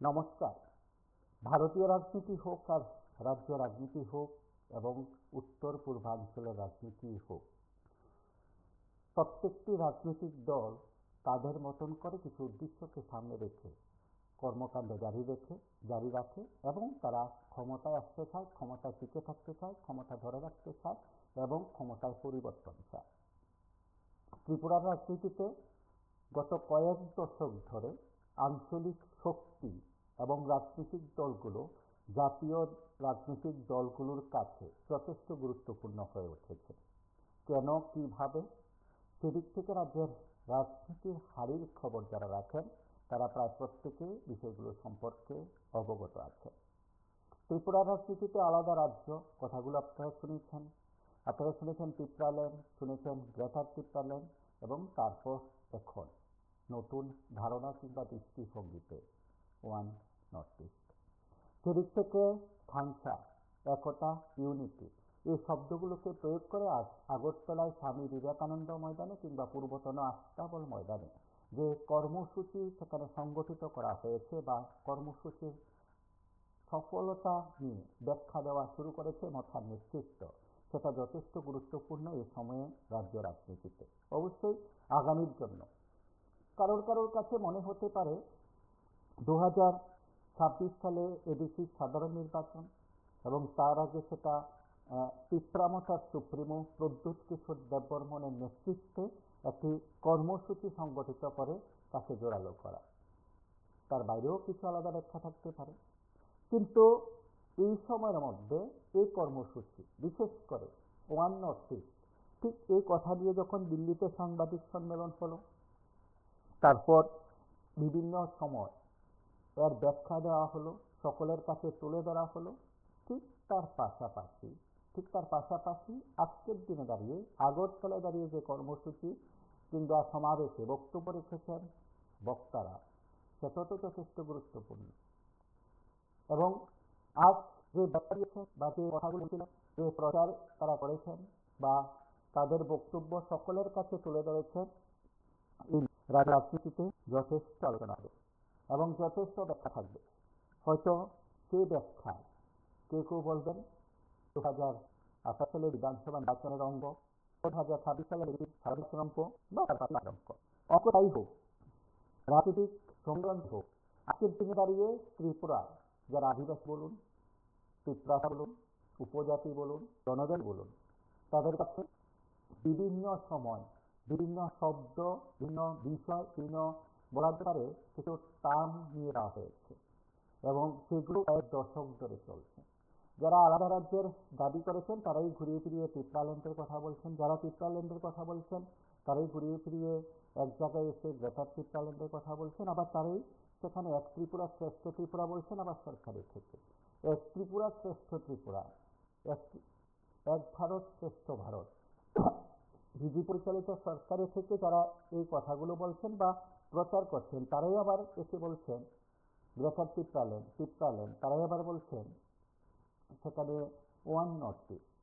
নমস্কার। ভারতীয় রাজনীতি হোক আর রাজ্য রাজনীতি হোক এবং উত্তর পূর্বাঞ্চলের রাজনীতি হোক, প্রত্যেকটি রাজনৈতিক দল তাদের মতন করে কিছু উদ্দেশ্যকে সামনে রেখে কর্মকাণ্ড জারি রাখে এবং তারা ক্ষমতায় আসতে চায়, ক্ষমতায় টিকে থাকতে চায়, ক্ষমতা ধরে রাখতে চায় এবং ক্ষমতায় পরিবর্তন চায়। ত্রিপুরার রাজনীতিতে গত কয়েক দশক ধরে আঞ্চলিক শক্তি এবং রাজনৈতিক দলগুলো জাতীয় রাজনৈতিক দলগুলোর কাছে যথেষ্ট গুরুত্বপূর্ণ হয়ে উঠেছে। কেন, কিভাবে, সেদিক থেকে রাজ্যের রাজনীতির হাড়ির খবর যারা রাখেন তারা প্রায় প্রত্যেকে বিষয়গুলো সম্পর্কে অবগত আছে। ত্রিপুরার রাজনীতিতে আলাদা রাজ্য, কথাগুলো আপনারা শুনেছেন ত্রিপুরাল্যান্ড, শুনেছেন গ্রেটার ত্রিপুরাল্যান্ড এবং তারপর এখন নতুন ধারণা কিংবা দৃষ্টিভঙ্গিতে ওয়ান নর্থ ইস্ট। সেদিক থেকে ঢাঞ্চা, একতা, ইউনিটি এই শব্দগুলোকে প্রয়োগ করে আজ আগরতলায় স্বামী বিবেকানন্দ ময়দানে কিংবা পূর্বতন আস্তাবল ময়দানে যে কর্মসূচি সেখানে সংগঠিত করা হয়েছে বা কর্মসূচির সফলতা নিয়ে ব্যাখ্যা দেওয়া শুরু করেছে মথার নেতৃত্ব, সেটা যথেষ্ট গুরুত্বপূর্ণ এই সময়ে রাজ্য রাজনীতিতে। অবশ্যই আগামীর জন্য কারোর কাছে মনে হতে পারে 2026 সালে এডিসির সাধারণ নির্বাচন এবং তার আগে সেটা পিপরামথার সুপ্রিমো প্রদ্যুৎ কিশোর দেববর্মনের নেতৃত্বে একটি কর্মসূচি সংগঠিত করে তাকে জোরালো করা। তার বাইরেও কিছু আলাদা ব্যাখ্যা থাকতে পারে, কিন্তু এই সময়ের মধ্যে এই কর্মসূচি, বিশেষ করে ওয়ান নর্থ ইস্ট, ঠিক এই কথা নিয়ে যখন দিল্লিতে সাংবাদিক সম্মেলন হলো, তারপর বিভিন্ন সময় এর ব্যাখ্যা দেওয়া হলো, সকলের কাছে তুলে ধরা হলো। ঠিক তার পাশাপাশি আজকের দিনে দাঁড়িয়ে আগরতলায় দাঁড়িয়ে যে কর্মসূচি কিংবা সমাবেশে বক্তব্য রেখেছেন বক্তারা, সেটা তো যথেষ্ট গুরুত্বপূর্ণ। এবং আজ যে ব্যাপার বা যে কথাগুলো ছিল, যে প্রচার তারা করেছেন বা তাদের বক্তব্য সকলের কাছে তুলে ধরেছেন, এই রাজনীতিতে যথেষ্ট আলোচনা হবে এবং যথেষ্ট ব্যাখ্যা থাকবে। হয়তো সেই ব্যাখ্যায় কেউ বলবেন 2028 সালের বিধানসভা নির্বাচনের অঙ্গ, 2026 সালের সাধারণ অঙ্ক বা অঙ্কটাই হোক, রাজনৈতিক সংগ্রান্ত হোক, আজকের দিনে দাঁড়িয়ে ত্রিপুরা যারা আদিবাসী বলুন, ত্রিপুরা বলুন, উপজাতি বলুন, জনজাতি বলুন, তাদের কাছে বিভিন্ন সময় বিভিন্ন শব্দ, বিভিন্ন বিষয়, বিভিন্ন বলার ব্যাপারে কিছু টার্ম নিয়ে দেওয়া হয়েছে এবং সেগুলো কয়েক দশক ধরে চলছে। যারা আলাদা রাজ্যের দাবি করেছেন তারাই ঘুরিয়ে ফিরিয়ে ত্রিপুরাল্যান্ডের কথা বলছেন, যারা ত্রিপুরাল্যান্ডের কথা বলছেন তারাই ঘুরিয়ে ফিরিয়ে এক জায়গায় এসে গ্রেটার ত্রিপুরাল্যান্ডের কথা বলছেন, আবার তারাই সেখানে এক ত্রিপুরা শ্রেষ্ঠ ত্রিপুরা বলছেন। আবার সরকারের থেকে এক ত্রিপুরা শ্রেষ্ঠ ত্রিপুরা, এক ভারত শ্রেষ্ঠ ভারত, বিজেপি পরিচালিত সরকারের থেকে যারা এই কথাগুলো বলছেন বা প্রচার করছেন তারাই আবার এসে বলছেন গ্রেটার ত্রিপুরাল্যান্ড, তারাই আবার বলছেন সেখানে ওয়ান নর্থ ইস্ট।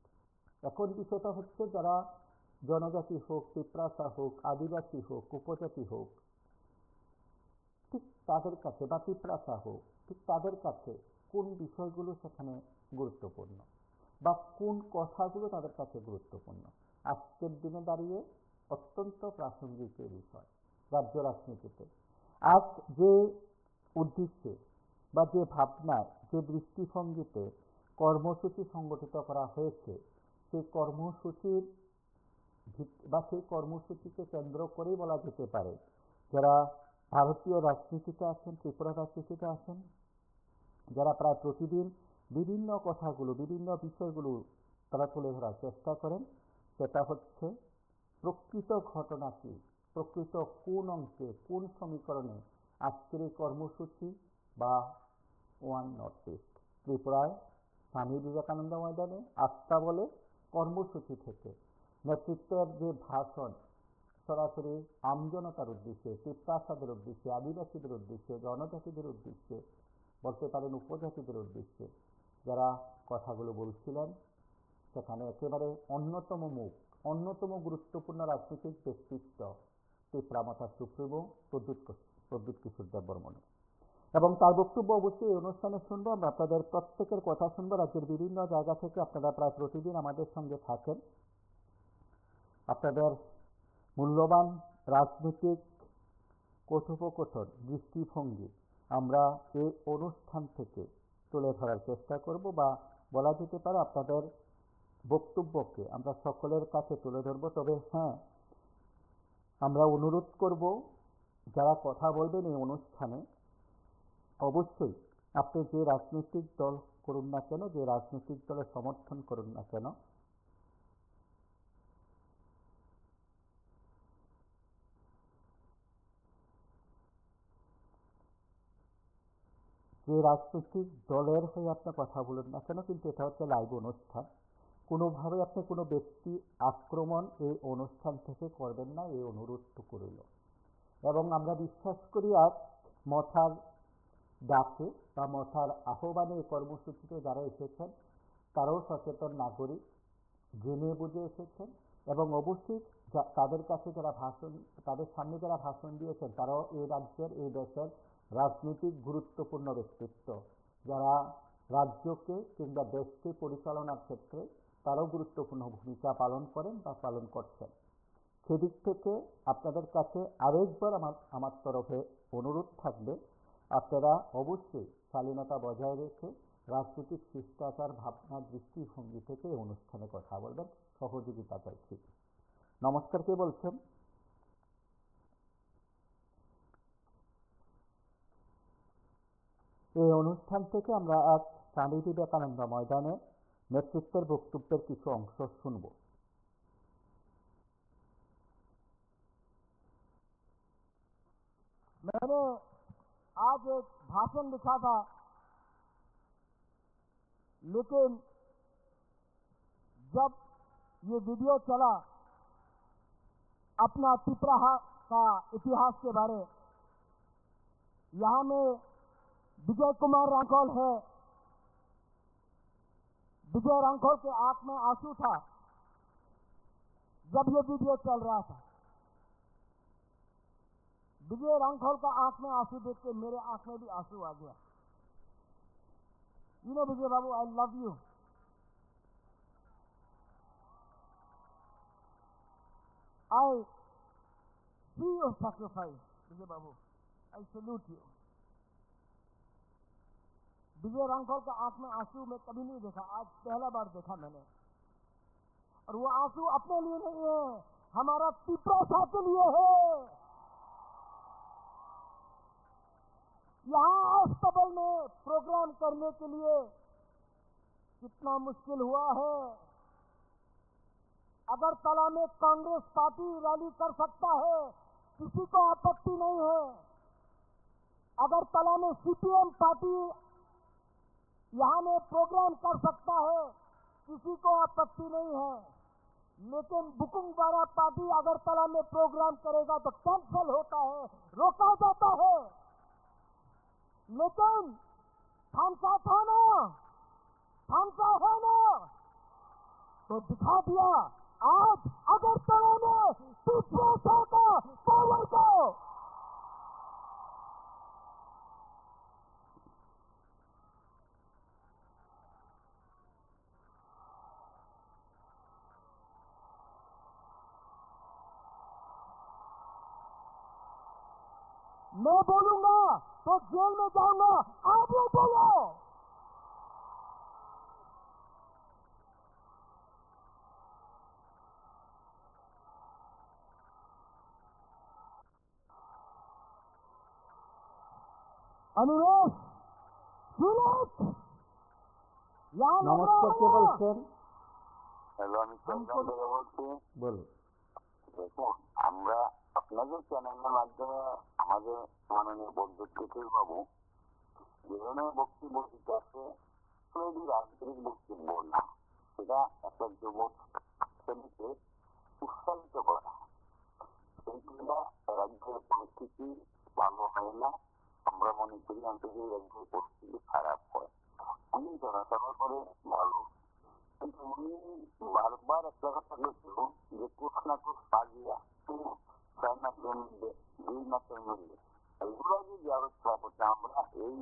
এখন বিষয়টা হচ্ছে যারা জনজাতি হোক, ত্রিপুরা হোক, আদিবাসী হোক, উপজাতি হোক, ঠিক তাদের কাছে বা ত্রিপুরা হোক, ঠিক তাদের কাছে কোন বিষয়গুলো সেখানে গুরুত্বপূর্ণ বা কোন কথাগুলো তাদের কাছে গুরুত্বপূর্ণ, আজকের দিনে দাঁড়িয়ে অত্যন্ত প্রাসঙ্গিক এই বিষয় রাজ্য রাজনীতিতে। আজ যে উদ্দেশ্যে বা যে ভাবনায়, যে দৃষ্টিভঙ্গিতে কর্মসূচি সংগঠিত করা হয়েছে, সেই কর্মসূচিকে কেন্দ্র করেই বলা যেতে পারে যারা ভারতীয় রাজনীতিতে আছেন, ত্রিপুরা রাজনীতিতে আছেন, যারা প্রায় প্রতিদিন বিভিন্ন কথাগুলো, বিভিন্ন বিষয়গুলো তারা তুলে ধরার চেষ্টা করেন, সেটা হচ্ছে প্রকৃত ঘটনা কি, প্রকৃত কোন অংশে, কোন সমীকরণে আজকের এই কর্মসূচি বা ওয়ান নর্থ ইস্ট ত্রিপুরায় স্বামী বিবেকানন্দ ময়দানে আস্তাবলে কর্মসূচি থেকে নেতৃত্বের যে ভাষণ সরাসরি আমজনতার উদ্দেশ্যে, ত্রিপুরাদের উদ্দেশ্যে, আদিবাসীদের উদ্দেশ্যে, জনজাতিদের উদ্দেশ্যে, বলতে পারেন উপজাতিদের উদ্দেশ্যে যারা কথাগুলো বলছিলেন, সেখানে একেবারে অন্যতম গুরুত্বপূর্ণ রাজনৈতিক ব্যক্তিত্ব ত্রিপুরামথার সুপ্রিমো প্রদ্যুৎ কিশোর দেববর্মন। এবং তার বক্তব্য অবশ্যই এই অনুষ্ঠানে শুনবো। আমরা আপনাদের প্রত্যেকের কথা শুনবো। রাজ্যের বিভিন্ন জায়গা থেকে আপনারা প্রায় প্রতিদিন আমাদের সঙ্গে থাকেন। আপনাদের মূল্যবান রাজনৈতিক কথোপকথন, দৃষ্টিভঙ্গি আমরা এই অনুষ্ঠান থেকে তুলে ধরার চেষ্টা করব, বা বলা যেতে পারে আপনাদের বক্তব্যকে আমরা সকলের কাছে তুলে ধরব। তবে হ্যাঁ, আমরা অনুরোধ করব যারা কথা বলবেন এই অনুষ্ঠানে, অবশ্যই আপনি যে রাজনৈতিক দল করুন না কেন, যে রাজনৈতিক দলের সমর্থন করুন না কেন, যে রাজনৈতিক দলের হয়ে আপনি কথা বলুন না কেন, কিন্তু এটা হচ্ছে লাইভ অনুষ্ঠান। কোনোভাবে আপনি কোনো ব্যক্তি আক্রমণ এই অনুষ্ঠান থেকে করবেন না, এই অনুরোধটুকু রইল। এবং আমরা বিশ্বাস করি আর মথার ডাকে বা মথার আহ্বানে এই কর্মসূচিতে যারা এসেছেন তারাও সচেতন নাগরিক, জেনে বুঝে এসেছেন। এবং অবশ্যই তাদের কাছে যারা তাদের সামনে যারা ভাষণ দিয়েছেন তারাও এই রাজ্যের, এই দেশের রাজনৈতিক গুরুত্বপূর্ণ ব্যক্তিত্ব, যারা রাজ্যকে কিংবা দেশকে পরিচালনার ক্ষেত্রে তারাও গুরুত্বপূর্ণ ভূমিকা পালন করেন বা পালন করছেন। সেদিক থেকে আপনাদের কাছে আরেকবার আমার তরফে অনুরোধ থাকবে, আপনারা অবশ্যই শালীনতা বজায় রেখে রাজনৈতিক শিষ্টাচার ভাবনা দৃষ্টিভঙ্গি থেকে এই অনুষ্ঠানে কথা বলবেন। সহযোগিতা চাইছি। নমস্কার, কে বলছেন? এই অনুষ্ঠান থেকে আমরা আজ স্বামী বিবেকানন্দ ময়দানে নেতৃত্বের বক্তব্যের কিছু অংশ শুনব। मैंने आज एक भाषण लिखा था, लेकिन जब ये वीडियो चला अपना पिपराहा का इतिहास के बारे, यहाँ में विजय कुमार रांखोल है। विजय रांखोल के आंख में आंसू था जब ये वीडियो चल रहा था। विजय रांखोल का आंख में आंसू देख के मेरे आंख में भी आंसू आ गया। You know Vijay babu, I love you. I see your sacrifice Vijay babu, I salute you. Vijay रांखोल का आंख में आंसू मैं कभी नहीं देखा, आज पहला बार देखा मैंने। और वो आंसू अपने लिए नहीं है, हमारा पिपरासा के लिए है। यहाँ अस्तबल में प्रोग्राम करने के लिए कितना मुश्किल हुआ है। अगरतला में कांग्रेस पार्टी रैली कर सकता है, किसी को आपत्ति नहीं है। अगरतला में सीपीएम पार्टी यहाँ में प्रोग्राम कर सकता है, किसी को आपत्ति नहीं है। लेकिन बुकुंगबारा पार्टी अगरतला में प्रोग्राम करेगा तो कैंसिल होता है, रोका जाता है। लेकिन थामसा था ना, थामसा है ना, तो दिखा दिया आज अगरतला में पिपरासा का पावर को। मैं बोलूंगा तो जेल में जाऊंगा, आप लोग बोलो। अनुरोध सुरेश, यहाँ নমস্কার, কে বলছেন? হ্যালো, আমি চন্দন থেকে বলছি। বলুন। দেখুন, আমরা আপনাদের চ্যানেলের মাধ্যমে আমাদের মাননীয় বন্ধু বাবু যে ধরনের বক্তব্য দিতে আছে, সেগুলি রাজনৈতিক বক্তব্য না, সেটা একটা যুবক শ্রেণীকে উৎসাহিত করা। সেইগুলো রাজ্যের পরিস্থিতি ভালো হয় না, আমরা মনে করি অন্তত রাজ্যের পরিস্থিতি খারাপ হয়। উনি জনসভা করে ভালো, কিন্তু উনি বারবার একটা কথা বলছিল যে কুছ না কুছ পাগিয়া 6 মাসের মধ্যে 2 মাসের মধ্যে এগুলো যদি ব্যবস্থা করতে আমরা এই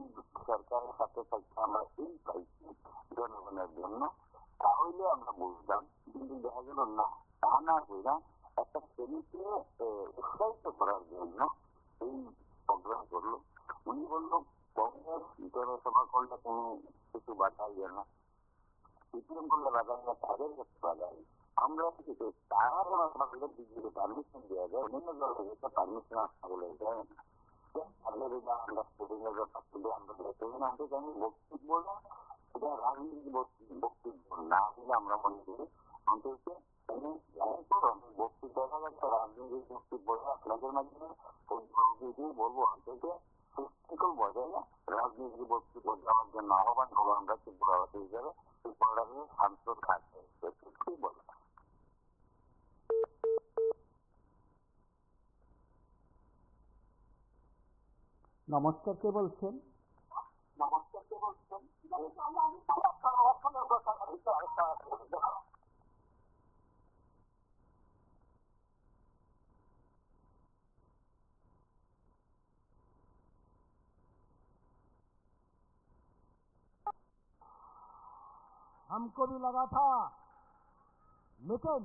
সরকারের সাথে থাকতে আমরা এই পাইছি জনগণের জন্য, তাহলে আমরা বুঝতাম। কিন্তু দেখা গেল না, তা না করে একটা শ্রেণীকে উৎসাহিত করার জন্য এই প্রোগ্রাম করলো। উনি বললো কংগ্রেস জনসভা করলে তুমি কিছু বাধাইবে না, সিপিএম করলে বাধাইবে, তাদের কাছে বাধাই। আমরা কিছু তারা যেন আমাদের বিজেপি পারমিশন দেওয়া যায়, অন্য দলের একটা পারমিশন আসা বলে দেয়। তাদের এটা আমরা স্টুডেন্টের ব্যাপার তুলে আমরা দেখতে আমি বক্তব্য না, এটা রাজনীতি বক্তব্য না হলে আমরা মনে করি অন্তত বক্তব্য দেখা যাচ্ছে রাজনীতির বক্তব্য আপনাদের মাধ্যমে বলবো অন্তত সুস্থিকল বজায় রাজনীতির বক্তব্য দেওয়ার জন্য আহ্বান করবো আমরা ত্রিপুরাবাসী হিসাবে। ত্রিপুরাকে শান্ত থাকবে, কি বলবো। নমস্কার, কে বলছেন? নমস্কার, কে বলছেন? हमको भी लगा था, लेकिन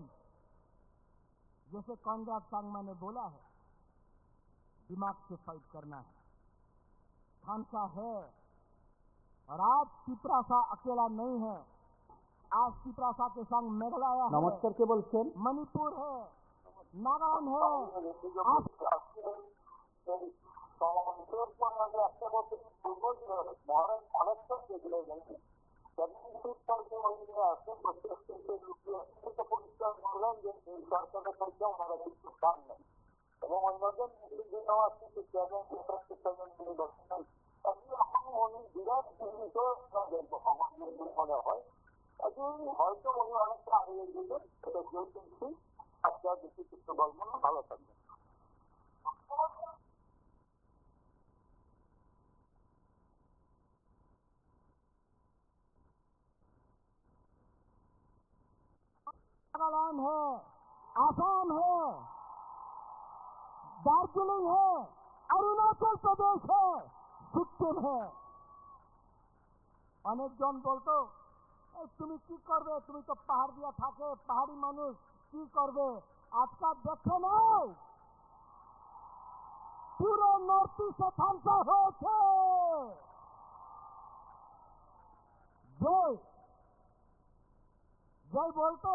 जैसे कॉन्ग्रेस सांगमा ने बोला है, दिमाग से फाइट करना है, खानसा है। और आज चित्रासा अकेला नहीं है, आज चित्रासा के संग मेघालय है, নমস্কার, কে বলছেন? मणिपुर है, नागालैंड है। आज এবং অন্যজন বিরাট মনে হয় হয়তো উনি অনেকটা হারিয়ে দিলেন। এটা বলছি আপনার বেশি কিছু বলবো না, ভালো থাকবেন। नागालैंड है, आसाम है, दार्जिलिंग है, अरुणाचल प्रदेश है, सिक्किम है। অনেকজন বলতো তুমি কি করবে, তুমি তো পাহাড় দিয়া থাকে, পাহাড়ি মানুষ কি করবে। আজকাল দেখে নাও পুরো নর্থ ইস্টে ধ্বংস হয়েছে। জয় বলতো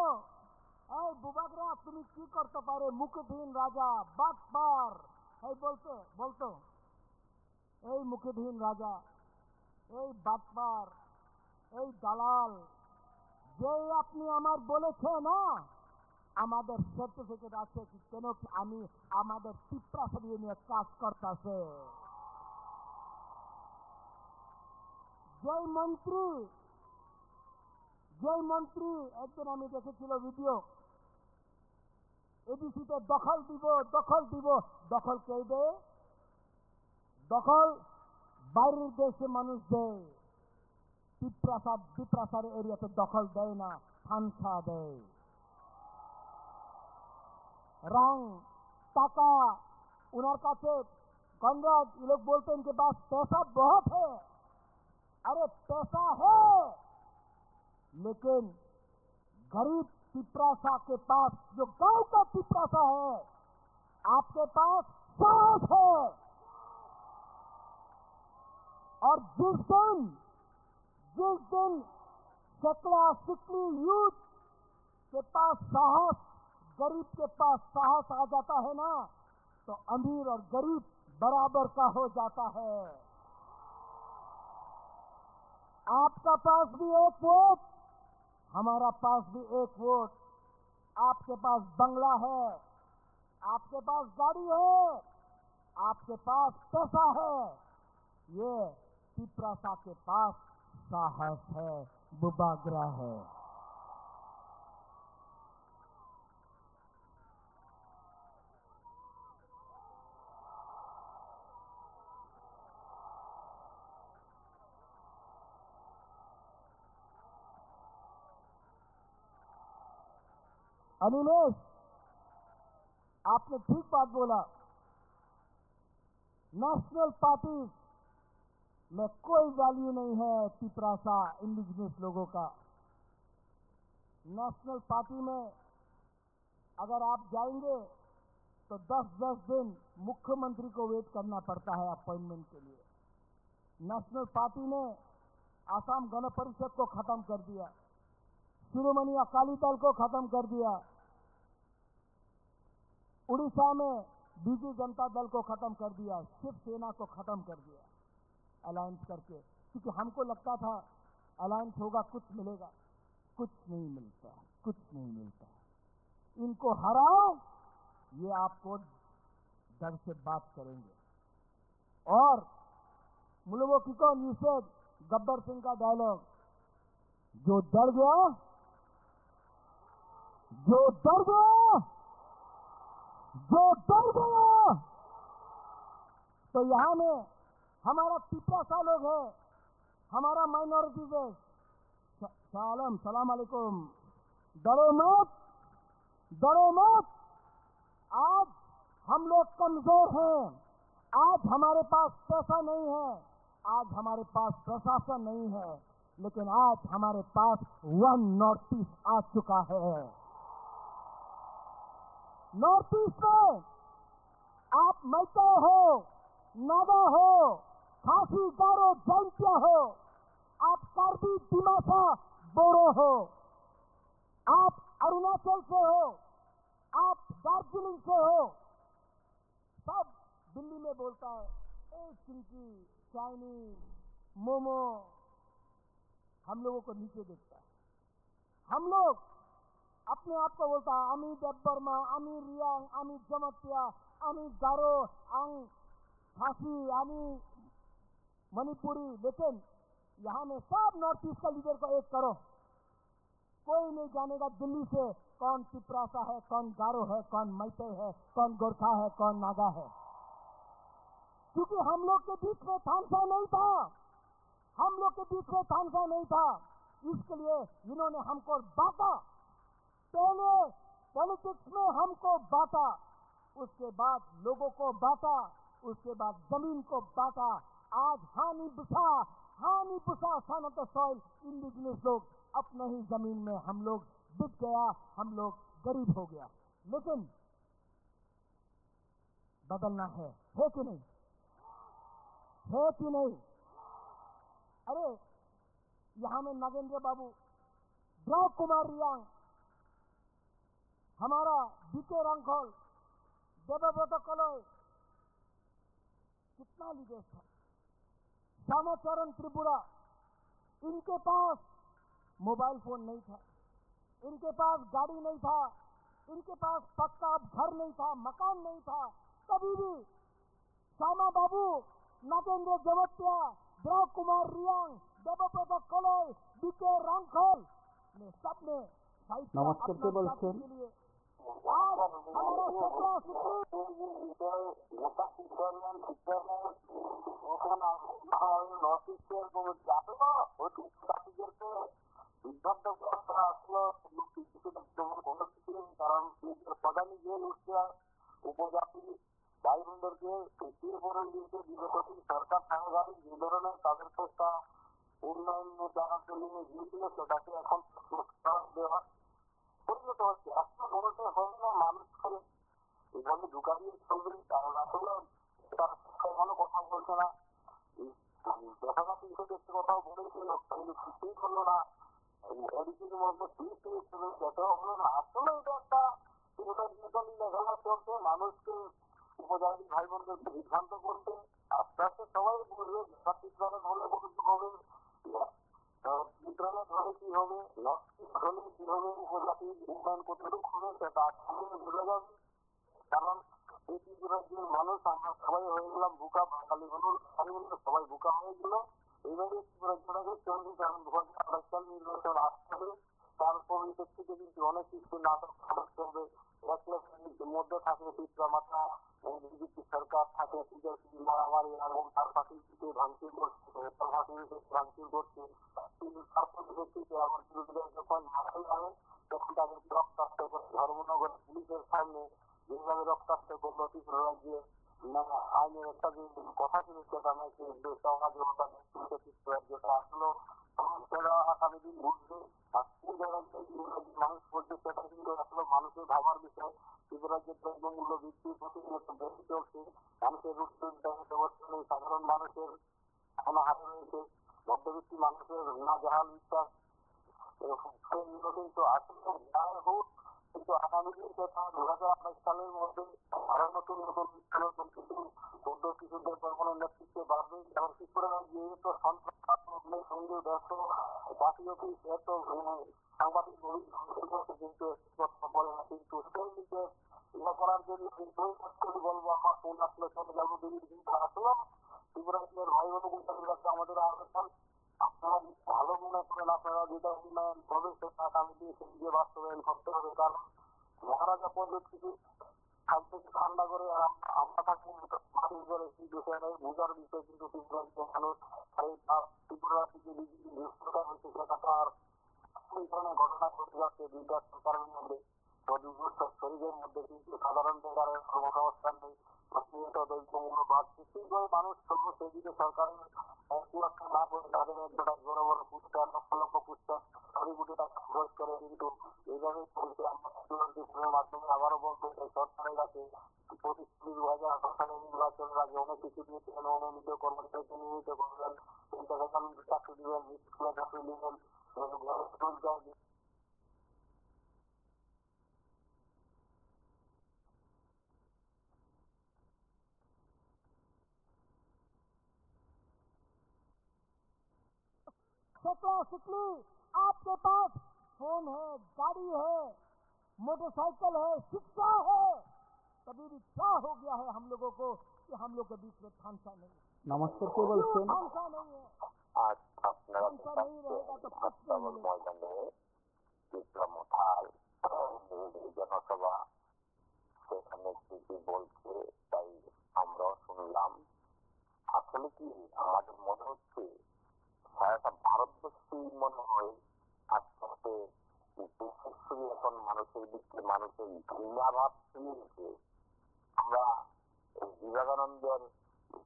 এই বুবাকরা তুমি কি করতে পারে, মুখবিহীন রাজা বাটপার। এই বলতো এই মুখবিহীন রাজা, এই বাটপার, এই দালাল, যে আপনি আমার বলেছে না আমাদের সার্টিফিকেট আছে কি কেন কি আমি আমাদের টিপ্রাসরি নিয়ে কাজ করতেছে। যেই মন্ত্রী একদিন আমি দেখেছিল ভিডিও, এডিসিতে দখল দিব, দখল কে দেয়? দখল বাইরের দেশে মানুষ দেয়, বিপ্রাসার এরিয়াতে দখল দেয় না, খানসা দেয়। রং টাকা उनर काছে कॉन्ग्रेस ये लोग बोलते हैं इनके पास पैसा बहुत है। अरे पैसा है, लेकिन गरीब पिपरासा के पास, जो गांव का पिपरासा है, आपके पास साहस है। और जिस दिन सकला सिकली यूथ के पास साहस, गरीब के पास साहस आ जाता है ना, तो अमीर और गरीब बराबर का हो जाता है। आपका पास भी एक वोट, हमारा पास भी एक वोट। आपके पास बंगला है, आपके पास गाड़ी है, आपके पास पैसा है, ये पिपरासा के पास साहस है, बुबागरा है। अनिमेश, आपने ठीक बात बोला। नेशनल पार्टी में कोई वैल्यू नहीं है पिपरासा इंडिजिनस लोगों का। नेशनल पार्टी में अगर आप जाएंगे तो 10-10 दिन मुख्यमंत्री को वेट करना पड़ता है अपॉइंटमेंट के लिए। नेशनल पार्टी ने आसाम गण परिषद को खत्म कर दिया, शिरोमणि अकाली दल को खत्म कर दिया, उड़ीसा में बीजू जनता दल को खत्म कर दिया, शिवसेना को खत्म कर दिया अलायंस करके, क्योंकि हमको लगता था अलायंस होगा कुछ मिलेगा। कुछ नहीं मिलता, कुछ नहीं मिलता। इनको हराओ, ये आपको डर से बात करेंगे। और मुलवो किको न्यूसेड गब्बर सिंह का डायलॉग, जो डर गया, जो डर गया, जो डर गया। तो यहां में हमारा पिपरासा लोग है, हमारा माइनॉरिटीज है। सलाम अलैकुम। डरो मत, डरो मत। आज हम लोग कमजोर हैं, आज हमारे पास पैसा नहीं है, आज हमारे पास प्रशासन नहीं है, लेकिन आज हमारे पास वन नॉर्थ ईस्ट आ चुका है। नॉर्थ ईस्ट में आप मैते हो, नागा हो, खासी, गारो, जैंतिया हो, आप कार्बी, दिमासा, बोरो हो, आप अरुणाचल से हो, आप दार्जिलिंग से हो, सब दिल्ली में बोलता है ए चिंकी, चाइनीज, मोमो। हम लोगों को नीचे देखता है। हम लोग अपने आप को बोलता है अमी देब्बर्मा, अमी रियांग, अमी जमतिया, अमी गारो, अंग खासी, अमी मणिपुरी। लेकिन यहां में सब नॉर्थ ईस्ट का लीडर को एक करो, कोई नहीं जानेगा दिल्ली से कौन पिपरासा है, कौन गारो है, कौन मैते है, कौन गोरखा है, कौन नागा है। क्योंकि हम लोग के बीच में थानसा नहीं था, हम लोग के बीच में थानसा नहीं था। इसके लिए इन्होंने हमको बांटा। पहले पॉलिटिक्स में हमको बांटा, उसके बाद लोगों को बांटा, उसके बाद जमीन को बांटा। आज हानि बुसा सानत सॉइल इंडिजिनस लोग अपने ही जमीन में हम लोग बिक गया, हम लोग गरीब हो गया। लेकिन बदलना है कि नहीं? है कि नहीं? अरे यहां में नागेंद्र बाबू, द्रौ कुमार रियांग, हमारा बीके रंगखोल, देवव्रत कलोय, कितना लीडर था, श्यामाचरण त्रिपुरा। इनके पास मोबाइल फोन नहीं था, इनके पास गाड़ी नहीं था, इनके पास पक्का घर नहीं था, मकान नहीं था। कभी भी श्यामा बाबू, नागेंद्र जमतिया, द्रौ कुमार रियांग, देवव्रत कलोय, बीके रंगखोल ने सबने नमस्कार के बोलছেন। आज हमारा सपना নর্থ ইস্টের যাবে না অতি জাতিদেরকে বিভ্রান্ত করা আসলো কোনো কিছু নেই। কারণ প্রধানী জেল উঠছে উপজাতি ভাই বোনদেরকে তীরপরে দিয়েছে বিগত সরকার থাকাকালীন যে ধরনের তাদেরকে একটা উন্নয়নের জায়গার জন্য গিয়েছিল সেটাকে এখন দেওয়া পরিণত হচ্ছে। একটা বলতে হবে না মানুষকে এভাবে ঢুকাইয়ে চলবে, কারণ আসলে তার কোনো কথা বলছে না। দেখা যাচ্ছে ইনফেক্ট কথাও বলেছিল কিন্তু কিছুই করলো না। এদিকের মধ্যে দেখা হলো না। আসলে এটা একটা লেখানো চলছে মানুষকে, উপজাতি ভাই বোনদেরকে বিভ্রান্ত করতে। আস্তে আস্তে সবাই বলবে চিত্রালয় হলে হবে, চিত্রালয় হলে কি হবে, হলে কি হবে, উপজাতির উন্নয়ন কতটুকু হবে সেটা আসলে বোঝা যাবে। কারণ এই ত্রিপুরাজ্যের মানুষ আমরা সবাই হয়ে গেলাম বুকা, বাঙালি বলুন সবাই বুকা হয়ে গেল। এইভাবে ত্রিপুরাজ্যটাকে চলবে। কারণ 2028 সাল নির্বাচন আসতে হবে, তার পরিপ্রেক্ষিতে কিন্তু অনেক কিছু নাটক চলবে। এক লক্ষের মধ্যে থাকে পিত্রা মাথা, বিজেপি সরকার থাকে, মারামারি এবং তার পার্টিতে ভাঙচুর করছে, তার পার্টিতে ভাঙচুর করছে। কিন্তু তার পরিপ্রেক্ষিতে আমার বিরোধীরা যখন মাথায় আনে তখন তাদেরকে রক্তাক্ত করে ধর্মনগর পুলিশের সামনে যেভাবে রক্তাক্ত করলো ত্রিপুরা রাজ্যে না, আইনের একটা যে কথা ছিল সেটা নাকি সমাজতা যেটা আসলে সেটা আগামী দিন বুঝবে। আর সেই জায়গায় মানুষ বলছে সেটা কিন্তু আসলে মানুষের ভাবার বিষয়। যুবরাজ্যের দ্রব্যমূল্য বৃদ্ধির প্রতিনিয়ত বেশি চলছে, মানুষের রুটিন ব্যবস্থা নেই, সাধারণ মানুষের অনাহারে রয়েছে, মধ্যবিত্ত মানুষের নাজেহাল বিশ্বাস সেইগুলো কিন্তু আসলে যাই হোক, কিন্তু আগামী দিন সেটা 2028 সালের মধ্যে আরো নতুন নতুন নতুন কিছু পদ্ধতি শিশুদের কখনো নেতৃত্বে বাড়বে। কারণ শিশুরা যেহেতু সন্ত্রাস সঙ্গে ব্যস্ত, জাতীয় অফিস এত সাংবাদিক কিন্তু কথা বলে না, কিন্তু সেই দিকে ইয়ে করার জন্য কিন্তু বলবো আমার ফোন আসলে চলে যাবো দিদির আসলো শিবরাজের ভাই বোনের কাছে আমাদের আবেদন, আপনারা ভালো মনে করেন আপনারা যেটা উন্নয়ন হবে সেটা আগামী দিনে সেদিকে বাস্তবায়ন করতে হবে। কারণ মহারাজা পদ্ধতি সবথেকে ঠান্ডা করে আমরা থাকি মাটির করে কি বিষয় নেই বোঝার বিষয়, কিন্তু শিবরাজ্যের মানুষ এই ত্রিপুরা থেকে ব্যস্ততা হয়েছে সেটা তার এই ধরনের ঘটনা ঘটে যাচ্ছে দুইটা সরকারের মধ্যে, শরীরের মধ্যে কিন্তু সাধারণ বেকারের কর্মসংস্থান নেই, প্রতিনিয়ত দ্রব্যমূল্য বাড়ছে। সেইভাবে মানুষ চলবো সেদিকে সরকারের কুয়াশা না করে তাদের অ্যাডভার্টাইজ বড় বড় পুরস্কার লক্ষ লক্ষ পুরস্কার কোটি কোটি টাকা খরচ করে, কিন্তু এইভাবে চলছে। আমরা মাধ্যমে আবারও বলতে চাই সরকারের কাছে প্রতিশ্রুতি 2018 সালের নির্বাচনের আগে অনেক কিছু দিয়েছিলেন, অনুমোদিত কর্মচারীকে নিয়মিত করবেন, চাকরি দিবেন, স্কুলে চাকরি দিবেন, রোজগার सकला सिकली आपके पास फोन है, गाड़ी है, मोटरसाइकिल है, शिक्षा है, कभी भी क्या हो गया है हम लोगों को कि हम लोग के बीच में थानसा नहीं है। নমস্কার, কে বলছেন? थानसा नहीं है, আজ আপনারা थानसा नहीं रहेगा तो कुछ नहीं হাসপাতাল मिलेगा। ময়দানে বিক্রম উঠাল জনসভা, সেখানে কি কি বলছে তাই আমরাও শুনলাম। আসলে কি আমাদের মনে হচ্ছে সারাটা ভারতবর্ষই মনে হয় আস্তে আস্তে বিশেষ করে এখন মানুষের দিকে মানুষের ঘৃণা ভাব শুনেছে। আমরা বিবেকানন্দের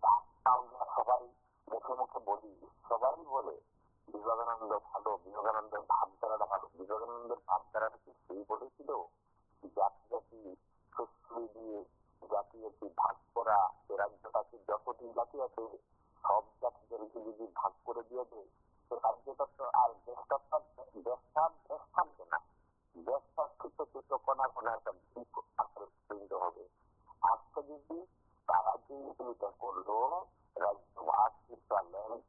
বার্তা আমরা সবাই মুখে মুখে বলি, সবাই বলে বিবেকানন্দ ভালো, বিবেকানন্দের ভাবধারাটা ভালো। বিবেকানন্দের ভাবধারাটা কি সেই বলেছিল জাতি জাতি শস্যই দিয়ে জাতি জাতি ভাগ করা, এ রাজ্যটাকে যতটি জাতি আছে সব জাতিদেরকে যদি ভাগ করে দিয়ে দেয় সে রাজ্যটা তো আর দেশটা দেশ থাকবে না, দেশটা ছোট ছোট কণা কণা একটা দ্বীপ আকারে পরিণত হবে। আজকে যদি তারা যে এটা করলো রাজ্যভাগ ল্যান্ড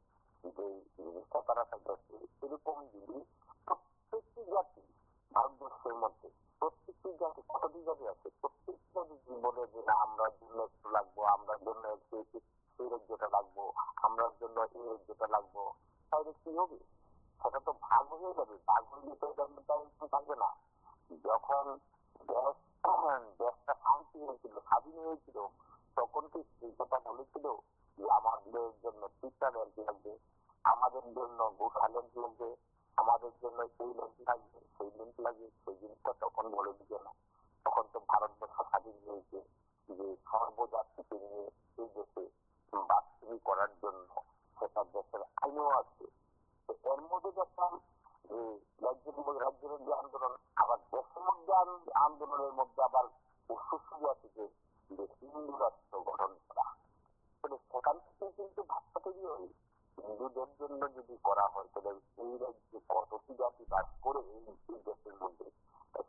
যে জিনিসটা তারা থাকবে, এরকম যদি প্রত্যেকটি জাতি ভারতবর্ষের মধ্যে প্রত্যেকটি জাতি কতটি জাতি আছে, প্রত্যেকটি জাতি বলে যে না আমরা জন্য একটু লাগবো, আমরা জন্য একটু এই রাজ্যটা লাগবো, আমরা জন্য এই রাজ্যটা লাগবো, তাহলে কি হবে? সেটা তো ভাগ হয়ে যাবে, ভাগ হয়ে যেতে থাকবে না। যখন দেশটা শান্তি হয়েছিল, স্বাধীন হয়েছিল, তখন কি সেই কথা বলেছিল যে আমাদের জন্য শিক্ষা ল্যান্ড লাগবে, আমাদের জন্য গোসা ল্যান্ড লাগবে, আমাদের জন্য এই ল্যান্ড লাগবে, সেই ল্যান্ড লাগবে? সেই জিনিসটা তখন বলে দিবে না। তখন তো ভারতবর্ষ স্বাধীন হয়েছে যে সর্বজাতিকে নিয়ে এই দেশে বাস্তবিক করার জন্য সেটা দেশের আইনও আছে। এর মধ্যে দেখলাম যে রাজ্যের যে আন্দোলন, আবার দেশের মধ্যে আন্দোলনের মধ্যে আবার সুসুবিধা থেকে যে হিন্দু রাষ্ট্র গঠন করা, সেখান থেকে কিন্তু ভাবটা তৈরি হয় হিন্দুদের জন্য যদি করা হয় তাহলে এই রাজ্যে কতটি জাতি বাস করে এই দেশের মধ্যে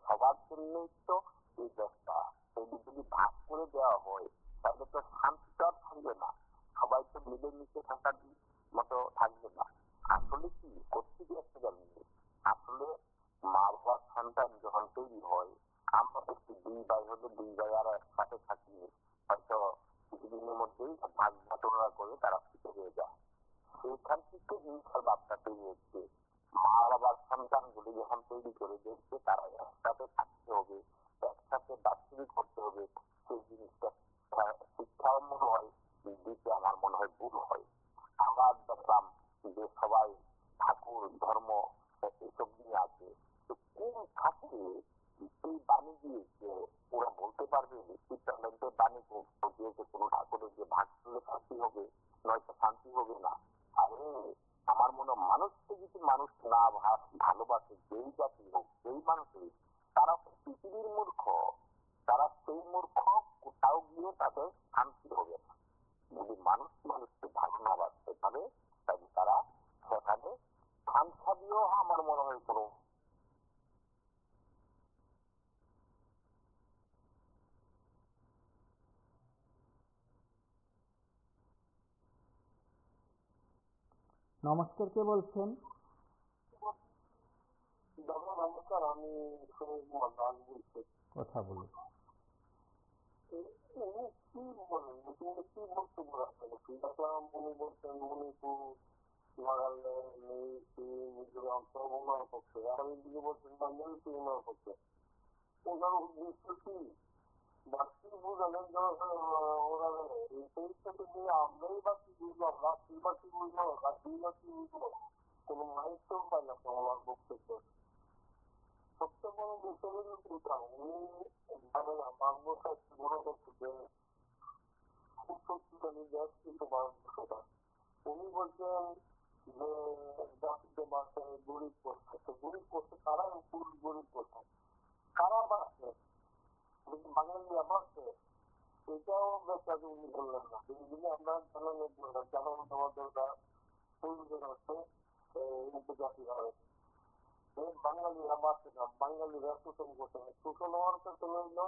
সবার জন্যই তো এই দেশটা, সেটি যদি ভাগ করে দেওয়া হয় তাহলে তো শান্তিটা থাকবে না, সবাই তো মিলেমিশে থাকার মতো থাকবে না। আসলে কি করতে গিয়েছে জানি, আসলে মা বাবার সন্তান যখন তৈরি হয় আমরা দেখছি দুই ভাই হলে দুই ভাই আর একসাথে থাকি, হয়তো কিছুদিনের মধ্যেই ভাগ বাটোয়ারা করে তারা ছুটে হয়ে যায়। সেইখান থেকে হিংসার ভাবটা তৈরি হচ্ছে। মা বাবার সন্তান গুলি যখন তৈরি করে দেখছে তারা একসাথে থাকতে হবে, একসাথে বাস্তবিক করতে হবে, সেই জিনিসটা শিক্ষাও মনে হয় দিতে আমার মনে হয় ভুল হয়। আবার দেখলাম যে সবাই ঠাকুর ধর্ম এসব নিয়ে আছে, তো কোন খাতে এই বাণী দিয়েছে ওরা বলতে পারবে? চিত্রালয়ের বাণী দিয়েছে কোনো ঠাকুর মানুষ না ভালোবাসে, যেই জাতি হোক, যেই মানুষই, তারা পৃথিবীর মূর্খ। তারা সেই মূর্খ, কোথাও গিয়ে তাদের শান্তি হবে না। যদি মানুষ মানুষকে ভালো না বাসতে পারে, তাহলে তারা সেখানে থামসা দিয়েও আমার মনে হয় কোনো নমস্কার, কে বলছেন? দাদা নমস্কার, আমি বলছি। কথা বলুন। উনি কি বলেন, উনি কি বক্তব্য রাখছেন? দেখলাম উনি বলছেন মণিপুর, নাগাল্যান্ড, মিজোরাম সব ওনার পক্ষে, আর এদিকে বলছেন বাংলাদেশ ওনার পক্ষে। ওনার উদ্দেশ্য কি বা কি বুঝালেন? ওরা সেই সাথে নিয়ে আমরাই বা কি বুঝলাম, রাত্রি বা কি বুঝলো, রাত্রি বা কি বুঝলো, কোনো মাহিত্য পাই না ওনার বক্তব্য। সবচেয়ে বড় বিষয় হল উনি মানে বাংলাদেশ মনে করছে যে খুব শক্তিশালী দেশ, কিন্তু ভারতবর্ষটা উনি বলছেন যে জাতিতে বাসে গরিব করছে, গরিব করছে কারা? পুরুষ গরিব করছে কারা বাসছে? বাঙালিরা বাসছে, এটাও ব্যাপারে উনি বললেন না। যদি আমরা জানানো দেওয়ার দরকার প্রয়োজন হচ্ছে উপজাতি হয়, বাঙালিরা বাসছে না, বাঙালিরা শোষণ করছে না। শোষণ হওয়ার পেছনে হইল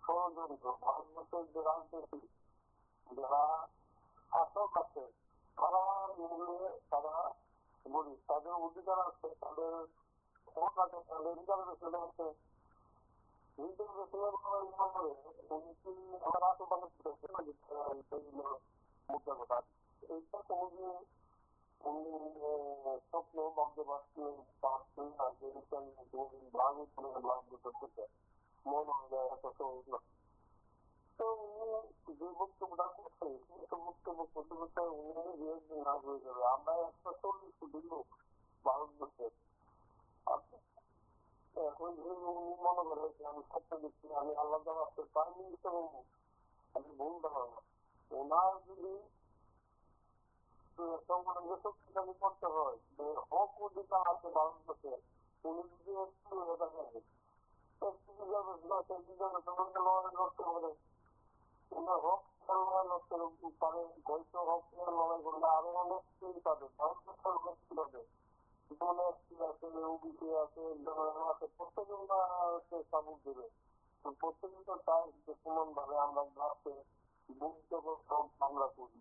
ষড়যন্ত্র। ভারতবর্ষের যে রাজনীতি, যারা শাসক আছে, তারা মিলে তারা গরিব, তাদের অধিকার আছে, তাদের ভোট আছে, তাদের রিজার্ভেশন আছে। রিজার্ভেশনের উনি কি আমার আশেপাশে মুদ্রা কথা এইটা কোনোদিন উনি স্বপ্ন ভাবতে পারছেন না যে ভাগ করতে মনে হয় এত সহজ না। তো উনি যে বক্তব্যটা করছে, বক্তব্য করতে করতে উনি বিএনপি না হয়ে যাবে। আমরা 140 কোটি লোক ভারতবর্ষের। এখন যদি উনি মনে করে যে আমি স্বপ্ন দেখছি, আমি আলাদা রাষ্ট্রের প্রাইম মিনিস্টার হবো, আমি ভুল ধারণা। ওনার যদি সংগঠনকে শক্তিশালী করতে হয়, যে হক অধিকার আছে ভারতবর্ষে, উনি যদি একটু হয়ে থাকেন, একটু লড়তে পারে, ওনার হক লড়াই করতে পারে, হয়তো হক লড়াই করলে আরো অনেক স্কিল পাবে, ভারতবর্ষের অনেক স্কিল পাবে। যেমন এসটি আছে, ওবিসি আছে, জনগণ আছে, প্রত্যেকে ওনাকে সাপোর্ট দেবে। প্রত্যেকে তো চাই যে সমান ভাবে আমরা রাষ্ট্রে বুঝতে আমরা করি,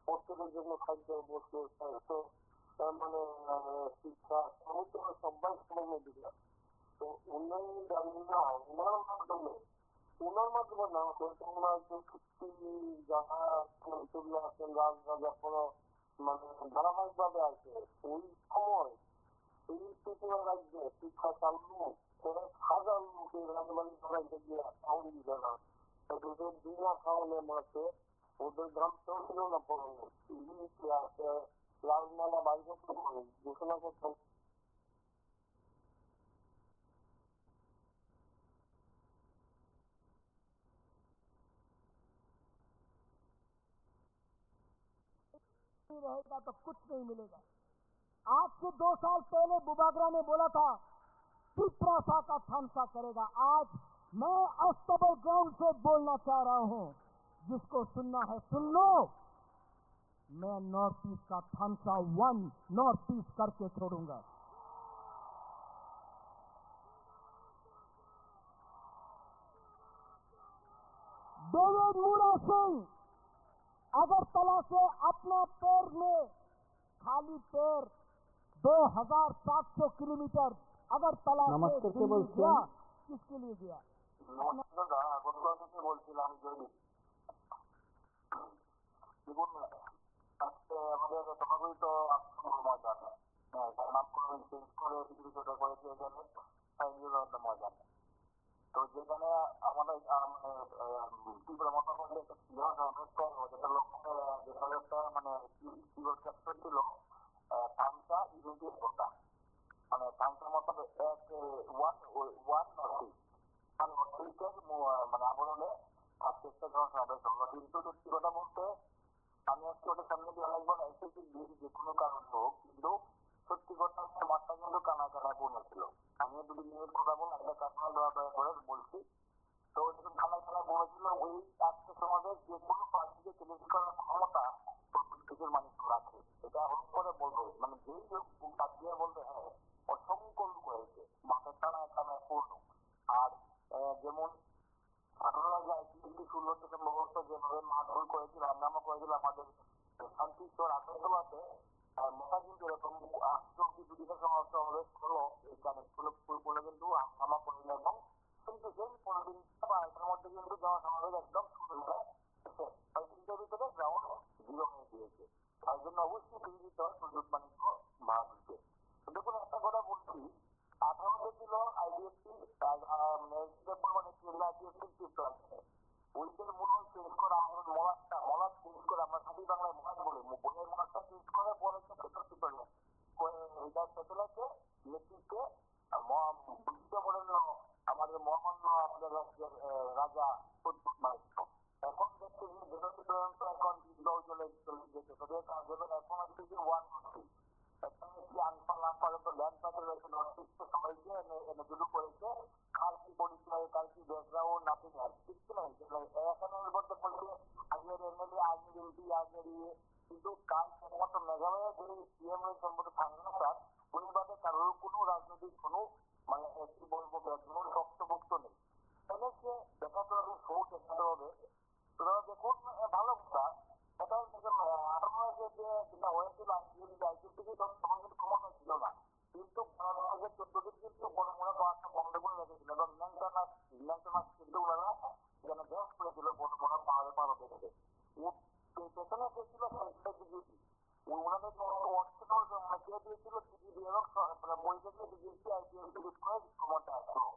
প্রত্যেকের জন্য খাদ্য বস্তু তো মানে শিক্ষা সমস্ত সবাই সমান অধিকার। তো উন্নয়ন জানি না ওনার মাধ্যমে না হয়তো ওনার যে চুক্তি যারা চলে আসেন রাজরাজা কোনো মানে ধারাবাহিক ভাবে আছে, ওই সময় এই ত্রিপুরা রাজ্যে শিক্ষা চালু 1,000 লোকের রাজবাড়ি সবাইকে দিয়ে খাওয়ান দিবে না। ওদের বিনা খাওয়ালে মাসে ওদের গ্রাম কেউ ছিল না পড়ানো, লালমালা বাইরে ঘোষণা করতাম। रहेगा तो कुछ नहीं मिलेगा। आज से 2 साल पहले बुबागरा ने बोला था त्रिपुरा का थामसा करेगा। आज मैं अस्तबल ग्राउंड से बोलना चाह रहा हूं, जिसको सुनना है सुन लो। मैं नॉर्थ ईस्ट का थामसा 1 नॉर्थ ईस्ट करके छोड़ूंगा। डेविड मूरा सिंह अगरतला से अपना पैर में खाली पैर 2,700 किलोमीटर अगरतला से दिल्ली गया। किसके लिए गया? আগরতলা থেকে বলছিলাম যে আমাদের সভাপতি তো ময়দান, নামকরণ চেঞ্জ করে ছোট করেছে এখানে ময়দান। তো যেখানে আমাদের ত্রিপুরা মতামত ছিল যেটা লক্ষ্য যেটা মানে ক্যাপ্টার ছিল থামসা ইউনিটির কথা, মানে থামসার মতো মানে আবরণে চেষ্টা করা সাবেক হলো। কিন্তু সত্যি কথা বলতে আমি আজকে ওটা সামনে দিয়ে অনেকবার এসেছি যে কোনো কারণ হোক, কিন্তু সত্যি কথা নিয়ে কথা বলে একটা কাস্টমার করে বলছি। তো যখন থানায় বলেছিল ওই আজকে সমাজের যে কোনো পার্টিকে চ্যালেঞ্জ করার ক্ষমতা প্রত্যেকের মানুষ রাখে। এটা হল করে বলবে মানে যেই লোক বাদ দিয়ে বলবে হ্যাঁ অসংখ্য লোক হয়েছে মাথায় টানায় টানায় পূর্ণ। আর যেমন আপনারা যে আইসিএসি 16 থেকে সম্ভবত যেভাবে মারধর করেছিল হাঙ্গামা করেছিল আমাদের শান্তিশ্বর আগরতলাতে মোটা কিন্তু এরকম বিরোধিতা সমাবেশ হলো এখানে পুরো কিন্তু হাঙ্গামা করেন এবং কিন্তু সেই 15 দিন বা এটার মধ্যে কিন্তু জনসমাবেশ একদম শুরু হয়ে 6 দিনের ভিতরে গ্রাউন্ড জিরো হয়ে গিয়েছে। তার জন্য অবশ্যই বিরোধিত সুযোগ বাণিজ্য বাড়ছে। দেখুন একটা কথা বলছি 18 ছিল আইডিএফসি মানে কেরলা আইডিএফসি চিত্র আছে ওইদের মূল চেঞ্জ করা আমাদের মলাট চেঞ্জ করে আমরা সাথী বাংলায় মলাট বলি বইয়ের মলাটটা চেঞ্জ করে বলেছে এটা স্যাটেলাইটে নেতৃত্বে বরেণ্য আমাদের মহামান্য আমাদের রাজ্যের রাজা মাইক্র এখন দেখতে পর্যন্ত এখন দল চলে গেছে তবে এখন আসছে যে 140 সবাইকে এনে শুরু করেছে কালকি পরিচয় কালকি ব্যাকগ্রাউন্ড নাথিং ঠিক নাই এখানে বলতে বলছে আগের এমএলএ আগের এমপি আগের কিন্তু কাল একমাত্র মেঘালয়ের যে সিএম সম্পর্কে সাংবাদ উনি বাদে কারোর কোনো রাজনৈতিক কোনো মানে কি বলবো কোনো শক্তভুক্ত নেই এনেছে দেখাতে হবে শো দেখাতে হবে তোরা দেখুন ভালো কথা এটা দেখুন 18 যে যেটা হয়েছিল আইসিএসি তখন কিন্তু ক্ষমতা ছিল না কিন্তু 14 দিন কিন্তু বড় বড় পাওয়াটা বন্ধ করে রেখেছিল এবং ন্যাংটা কিন্তু ওনারা যেন ব্যাস করেছিল বড় বড় পাওয়া দেখে পেছনে কে ছিল ওনাদের কে দিয়েছিল টিভি এবং বই থেকে বিজেপি আইপিএসি ক্ষমতা আসলো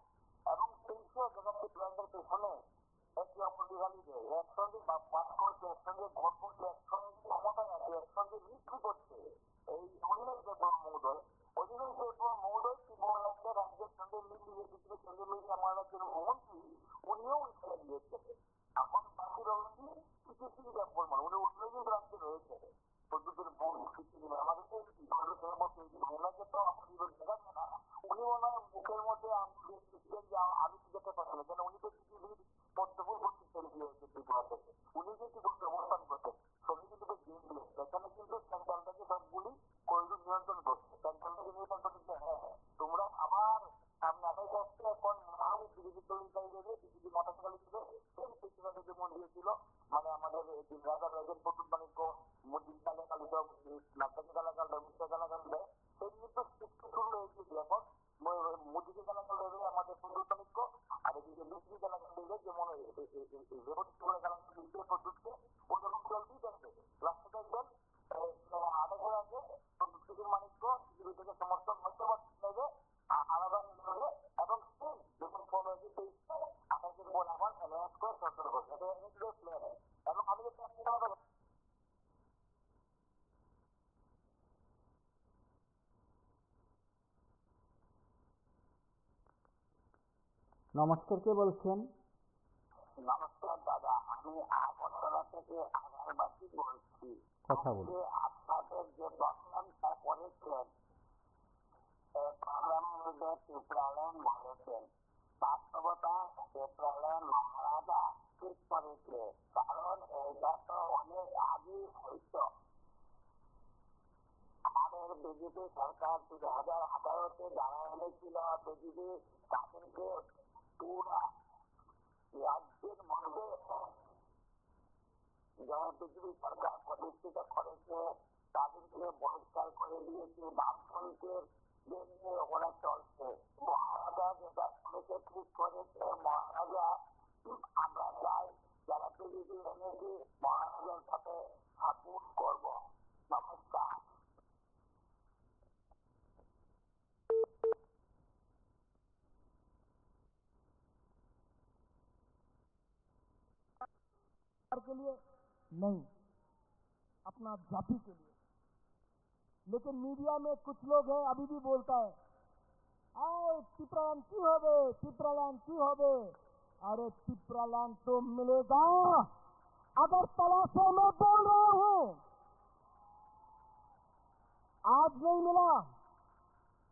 এবং 300 জায়গাতে প্ল্যান্টের পেছনে একে অপরকে গালি দেয় একসঙ্গে পাস করছে একসঙ্গে ভোট করছে একসঙ্গে ক্ষমতায় আছে একসঙ্গে বিক্রি করছে এই অনিমেষ দেববর্মা মহোদয় অনিমেষ দেববর্মা মহোদয় ত্রিপুরা রাজ্যের রাজ্যের সঙ্গে মিলিয়ে ভিতরে সঙ্গে মিলিয়ে আমার রাজ্যের মন্ত্রী উনিও উঠে দিয়েছে এখন বাকি রয়েছে কিছু দেববর্মা উনি অন্য রাজ্যে রয়েছে প্রদ্যুতের বোন আমাদের ওনাকে তো আমাদের দেখাচ্ছে না উনি ওনার মুখের মধ্যে আমি যেতে পারছিলাম কেন উনি তো পৃথিবীর পদ্মফুল ভর্তি চলে গিয়েছে ত্রিপুরা থেকে উনি কিন্তু অবস্থান করছেন সবই কিন্তু এখানে কিন্তু সেন্ট্রালটাকে সবগুলি করিডোর নিয়ন্ত্রণ করছে সেন্ট্রালটাকে নিয়ন্ত্রণ করছে হ্যাঁ তোমরা আবার সামনে 28 আসছে এখন আমি বিজেপি তৈরি দেবে বিজেপি মাথা চালি দিবে সেই পেছনে যে মন্দির ছিল মানে আমাদের রাজা রাজের প্রথম বাণিজ্য মন্দির গালাগাল নাটকে গালাগাল দেয় মুখে গালাগাল দেয় সেই কিন্তু শুরু হয়েছে এখন মোদীকে গালাগাল দেবে আমাদের সুন্দর বাণিজ্য আর এদিকে বিজেপি গালাগাল দেবে যেমন গালাগাল দিচ্ছে প্রদ্যুৎকে ও যখন চলতেই থাকবে লাস্টে দেখবেন আদেশের আগে প্রদ্যুৎ মানিক্য বিজেপি থেকে সমর্থন হয়তো বা নেবে আলাদা নেবে এবং সেই যখন ফল হয়েছে সেই 28 পর আবার অ্যালায়েন্স করে সরকার করবে এটা প্ল্যান এবং আমি যদি নমস্কার কে বলছেন নমস্কার দাদা আমি আগরতলা থেকে আগারবাসী বলছি কথা বলুন আপনাদের যে প্রোগ্রামটা করেছেন প্রোগ্রামের মধ্যে ত্রিপুরাল্যান্ড বলেছেন বাস্তবতা ত্রিপুরাল্যান্ড মহারাজা ঠিক করেছে কারণ এটা তো অনেক আগেই হইত আমাদের বিজেপি সরকার 2018-তে যারা এনেছিল বিজেপি তাদেরকে পুরা রাজ্যের মধ্যে যারা বিজেপি সরকার প্রতিষ্ঠিত করেছে তাদেরকে বহিষ্কার করে দিয়েছে বামফ্রন্টের নিয়ে ওরা চলছে মহারাজা যেটা করেছে ঠিক করেছে মহারাজা আমরা চাই যারা বিজেপি এনেছি মহারাজার সাথে সাপোর্ট করব নমস্কার के लिए नहीं अपना जाति के लिए लेकिन मीडिया में कुछ लोग हैं अभी भी बोलता है आए पिपरालैंड की होबे पिपरालैंड की होबे अरे पिपरालैंड तो मिलेगा अगरतला से मैं बोल रहा हूं आज नहीं मिला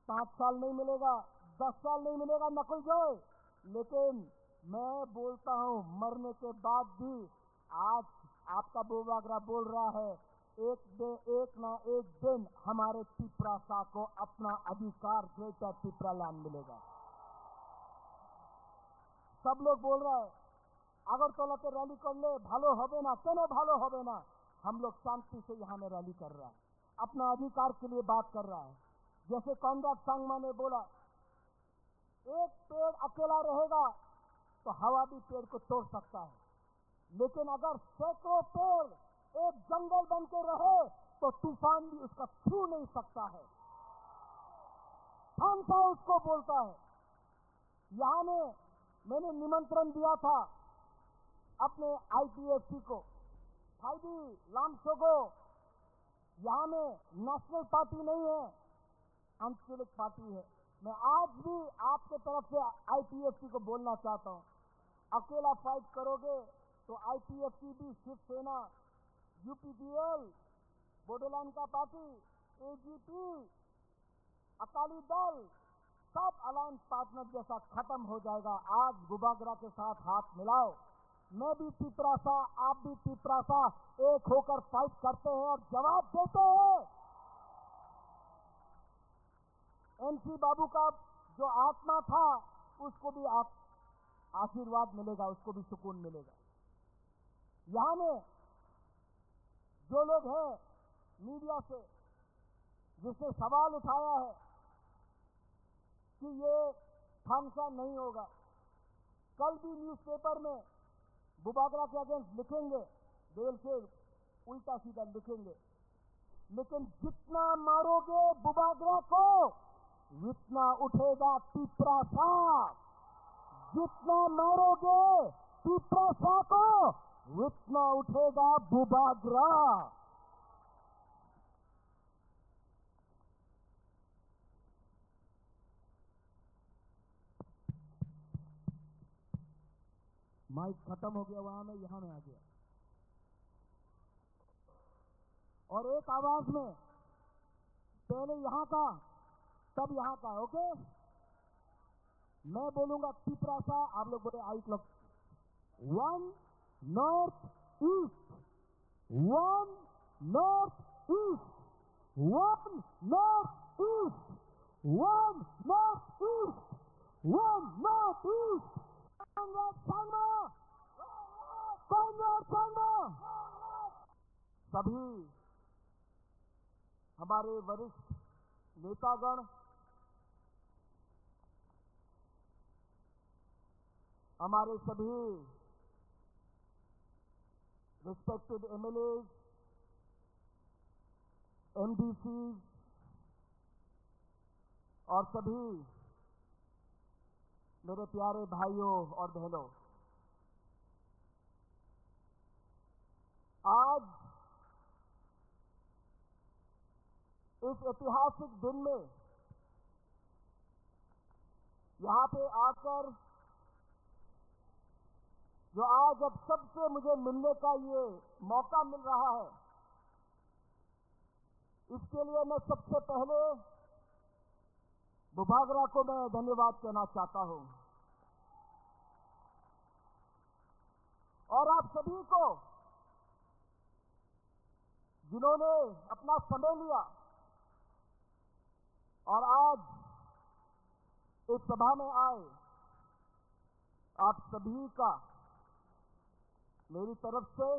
5 साल नहीं मिलेगा 10 साल नहीं मिलेगा नकुल जोय, लेकिन मैं बोलता हूं मरने के बाद भी आज आपका बुबागरा बोल रहा है एक ना एक दिन हमारे पिपरासा को अपना अधिकार ग्रेटर पिपरालैंड मिलेगा। सब लोग बोल रहा है আগরতলাতে रैली করলে ভালো হবে না, কেন ভালো হবে না? हम लोग शांति से यहाँ में रैली कर रहा है, अपना अधिकार के लिए बात कर रहा है। जैसे कॉनराड सांगमा ने बोला, एक पेड़ अकेला रहेगा तो हवा भी पेड़ को तोड़ सकता है, लेकिन अगर सैकड़ों पेड़ एक जंगल बन के रहे तो तूफान भी उसका छू नहीं सकता है। थानसा उसको बोलता है। यहाँ में मैंने निमंत्रण दिया था अपने आईपीएफसी को, फाइडी लामसोगो, यहाँ में नेशनल पार्टी नहीं है, आंचलिक पार्टी है। मैं आज भी आपके तरफ से आईपीएफसी को बोलना चाहता हूँ, अकेला फाइट करोगे तो आईपीएफसी भी, शिवसेना, यूपीपीएल, बोडोलैंड का पार्टी, एजीपी, अकाली दल, सब अलायंस पार्टनर जैसा खत्म हो जाएगा। आज बुबागरा के साथ हाथ मिलाओ। मैं भी पिपरासा, आप भी पिपरासा, एक होकर फाइट करते हैं और जवाब देते हैं। एनसी बाबू का जो आत्मा था उसको भी आप आशीर्वाद मिलेगा, उसको भी सुकून मिलेगा। यहाँ में जो लोग हैं मीडिया से, जिसने सवाल उठाया है कि ये थानसा नहीं होगा, कल भी न्यूज़पेपर में बुबागरा के अगेंस्ट लिखेंगे, देर से उल्टा सीधा लिखेंगे, लेकिन जितना मारोगे बुबागरा को उतना उठेगा पिपरासा। जितना मारोगे पिपरासा को उतना उठेगा बुबागरा। माइक खत्म हो गया वहां में, यहां में आ गया, और एक आवाज में पहले यहां का तब यहां का। ओके, मैं बोलूंगा पिपरासा, आप लोग बोले आई club. 1 north east, 1 north east, 1 north east, 1 north east, 1 north east. Conrad Sangma, सभी हमारे वरिष्ठ नेतागण, हमारे सभी रिस्पेक्टेड एमएलएज, एमडीसी और सभी मेरे प्यारे भाइयों और बहनों, आज इस ऐतिहासिक दिन में यहां पे आकर जो आज अब सबसे मुझे मिलने का ये मौका मिल रहा है, इसके लिए मैं सबसे पहले बुबागरा को मैं धन्यवाद कहना चाहता हूं, और आप सभी को जिन्होंने अपना समय लिया और आज इस सभा में आए, आप सभी का मेरी तरफ से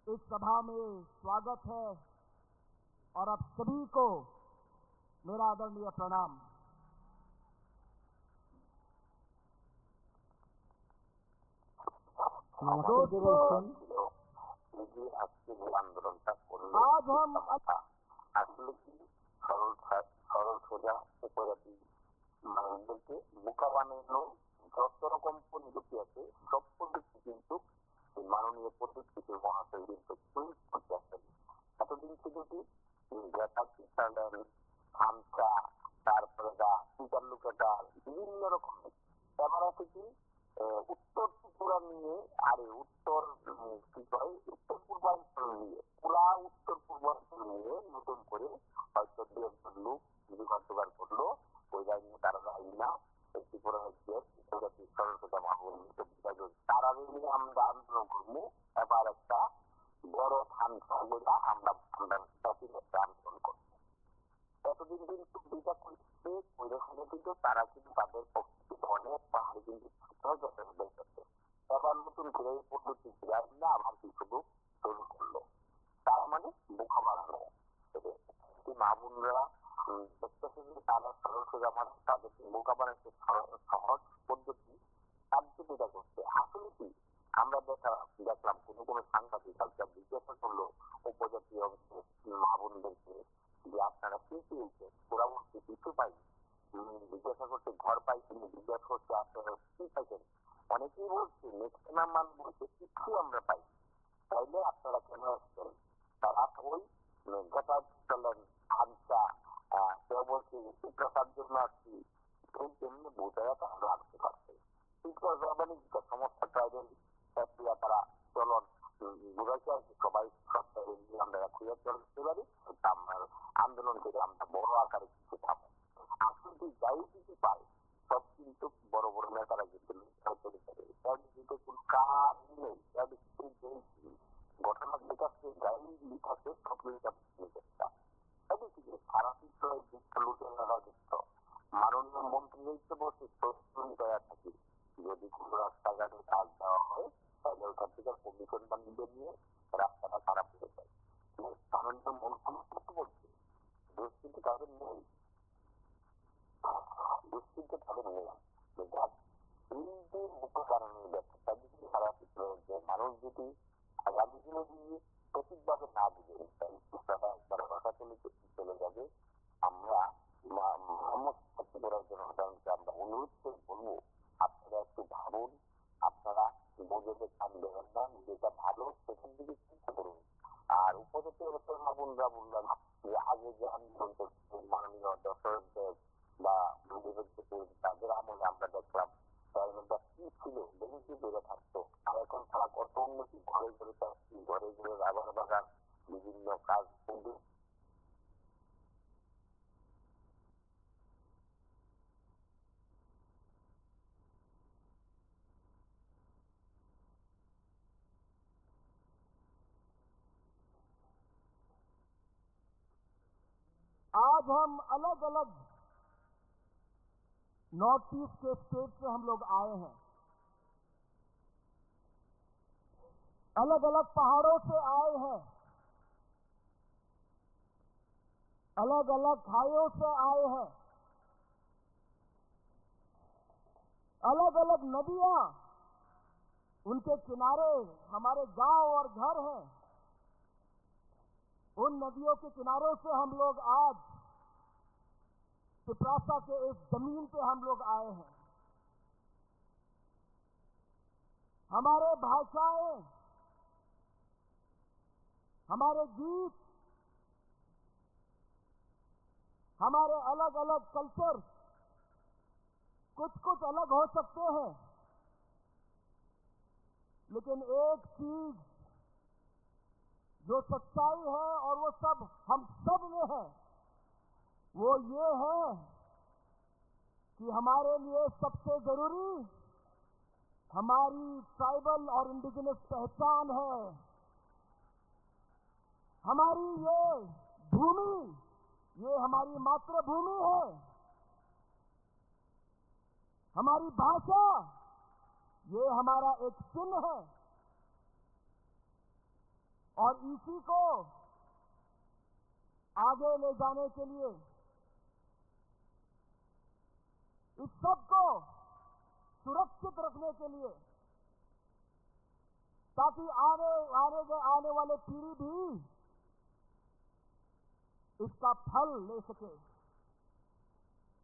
इस सभा में स्वागत है, और आप सभी को मेरा आदरणीय प्रणाम। दोस्तों, আজকে যে আন্দোলনটা করলো आज हम আসলে কি সরল সোজা উপজাতি মানুষদেরকে বোকা বানানো, যত রকম পদ্ধতি আছে সব পদ্ধতি কিন্তু মাননীয় পদ্ধতিতে মহাশয় কিন্তু প্রয়োগ করতে আসেন। এতদিন শুধু কি থামসা, তারপরে লুকেটার বিভিন্ন রকমের ক্যামেরা থেকে উত্তর ত্রিপুরা নিয়ে, আরে উত্তর কি কয় উত্তর পূর্বাঞ্চল নিয়ে, পুরা উত্তর পূর্বাঞ্চল নিয়ে নতুন করে হয়তো 2 একজন লোক এতদিন কিন্তু দুইটা করছে ওই রকম কিন্তু তারা কিন্তু তাদের পক্ষে অনেক পাহাড়ে কিন্তু এবার নতুন করে এই পদ্ধতি ফিরে আসলে আবার কিছু শুরু করলো, তার মানে বোকা বানানো। মা বোনরা দেখতেছে যে তারা সরল সোজা মানুষ, তাদেরকে বোকা বানাচ্ছে সহজ পদ্ধতি কার্যকরিতা করছে। আসলে কি আমরা দেখলাম কোনো সাংবাদিক কালচার জিজ্ঞাসা করলো উপজাতীয় অংশের মা বোনদেরকে যে আপনারা কি পেয়েছে, ওরা বলছে কিছু পাই। জিজ্ঞাসা করছে ঘর পাইছেন, জিজ্ঞাসা করছে আপনারা কি পাইছেন, অনেকেই বলছে ম্যাক্সিমাম মানুষ বলছে কিছু আমরা পাই, তাইলে আপনারা কেন আসছেন? তারা ওই মেঘাটার চলেন খামসা, কেউ বলছে শিক্ষার জন্য আসছি, কেউ তেমনি বোঝায় তারা আসতে পারছে। শিক্ষা সমস্ত ট্রাইবেল তারা চলন বুঝাইছে আর কি, সবাই আমরা খুঁজে চলতে পারি, আমরা আন্দোলন করে আমরা বড় আকারে কিছু পাবো। আসলে যাই কিছু পায় সব কিন্তু বড় বড় নেতারা কিন্তু কোনো কাজ নেই, ঘটনা দেখাচ্ছে গাড়ি লিখাচ্ছে সব সারা চিত্র লুটে নেওয়া দিচ্ছ। মাননীয় মন্ত্রী হইতে বসে দেওয়া থাকি, যদি কোনো রাস্তাঘাটে কাজ দেওয়া হয় তাহলে ওখান থেকে কমিশন বানিয়ে নিয়ে রাস্তাটা খারাপ হয়ে যায়। মাননীয় মন্ত্রী বলছে দোষ কিন্তু তাদের নেই, দোষ কিন্তু তাদের নেই। এই যে মুখ্য কারণে ব্যাপারটা যদি সারা চিত্র হচ্ছে, মানুষ যদি আগামী দিনে দিয়ে সঠিকভাবে না দিবে একবার ভাষা চলে যাবে। আমরা সমস্ত করার জন্য আমরা অনুরোধ করে বলবো আপনারা একটু ভাবুন, আপনারা বোঝাতে চান দেবেন না, যেটা ভালো সেখান থেকে চিন্তা করুন। আর উপজাতীয় বোনরা বললাম যে আগে যে আন্দোলন করছে মাননীয় দশরথ দেব বা তাদের আমলে আমরা দেখলাম কি ছিল, বেশি বেড়ে থাকতো। আর এখন তারা কত উন্নতি, ঘরে ঘরে চাচ্ছি, ঘরে ঘরে রাবার বাগান, বিভিন্ন কাজ কিন্তু आज हम अलग अलग नॉर्थ ईस्ट के स्टेट से हम लोग आए हैं, अलग अलग पहाड़ों से आए हैं, अलग अलग खाइयों से आए हैं, अलग अलग नदियां उनके किनारे हमारे गांव और घर हैं। उन नदियों के किनारों से हम लोग आज पिपरासा के इस जमीन पे हम लोग आए हैं। हमारे भाषाएं, हमारे गीत, हमारे अलग अलग कल्चर कुछ कुछ अलग हो सकते हैं, लेकिन एक चीज जो सच्चाई है और वो सब हम सब में है, वो ये है कि हमारे लिए सबसे जरूरी हमारी ट्राइबल और इंडिजिनस पहचान है। हमारी ये भूमि, ये हमारी मातृभूमि है। हमारी भाषा, ये हमारा एक चिन्ह है। और इसी को आगे ले जाने के लिए, इस सब को सुरक्षित रखने के लिए, ताकि आने वाले पीढ़ी भी इसका फल ले सके।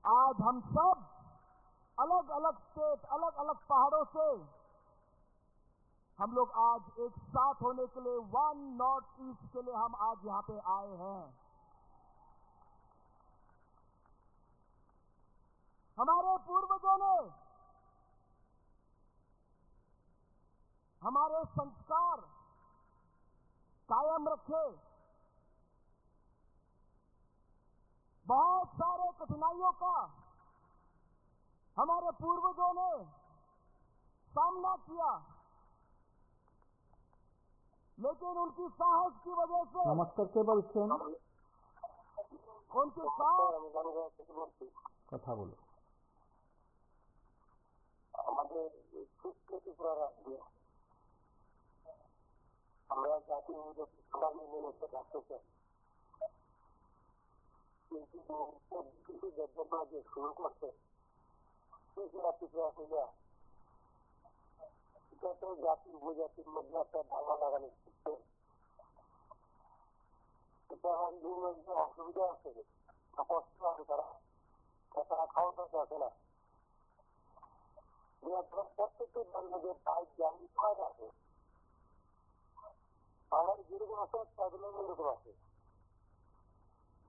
आज हम सब अलग अलग स्टेट, अलग अलग पहाड़ों से हम लोग आज एक साथ होने के लिए, वन नॉर्थ ईस्ट के लिए हम आज यहां पे आए हैं। हमारे पूर्वजों ने हमारे संस्कार कायम रखे, बहुत सारे कठिनाइयों का हमारे पूर्वजों ने सामना किया, लेकिन उनकी साहस की वजह से नमस्कार के बोलছেন? उनके साथ আমি বাংলা থেকে বলছি। কথা বলো। আমাদের ছোট্ট ত্রিপুরা রাজ্যে আমরা জাতীয় সবাই মিলে থাকতে চাই, কিন্তু কিছু দেবতা যে শুরু করছে ত্রিপুরা ত্রিপুরা পূজা, এটা তো জাতি উপজাতির মধ্যে একটা ধারণা লাগানো শিখছে। এটা হিন্দুর মধ্যে অসুবিধা আছে, কষ্ট আছে, তারা খাওয়া দাওয়া আছে না। প্রত্যেকটি বাঙালিদের পাইপ জানি ছয় আছে, বাঙালি যেরকম আছে ট্রাভেলের এরকম আছে,